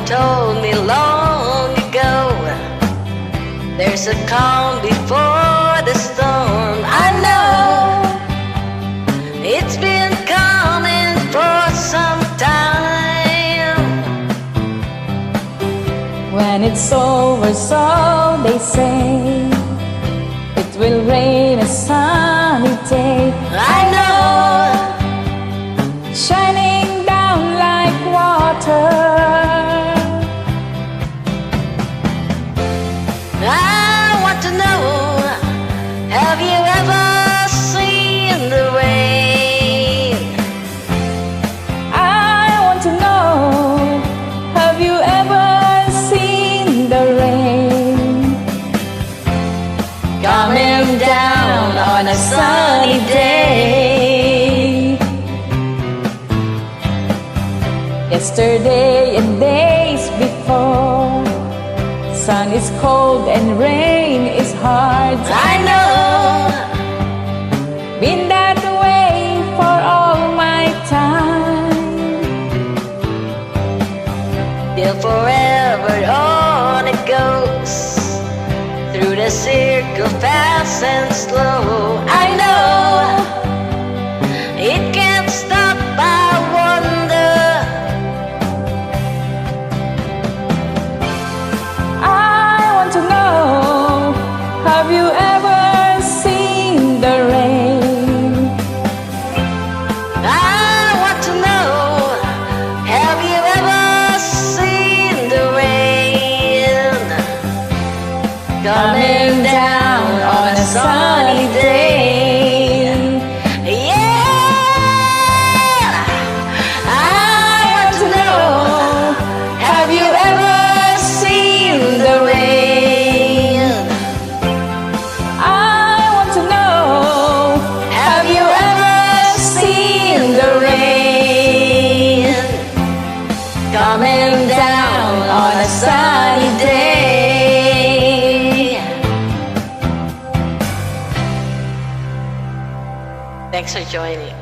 told me long ago, there's a calm before the storm. I know it's been coming for some time. When it's over, so they say, it will rain a sunny day. I know, shining down like water. I want to know, have you ever seen the rain? I want to know, have you ever seen the rain Coming down on a sunny day. Yesterday and days before, sun is cold and rain is hard. I know, Been that way for all my time. till forever on it goes, through the circle fast and slow. I know, it can't stop, I wonder. I want to know, have you ever seen the rain? I want to know, have you ever seen the rain coming down on a sunny day? Yeah, I want to know, have you ever seen the rain? I want to know, Have you ever seen the rain coming down on a sunny day? Thanks for joining.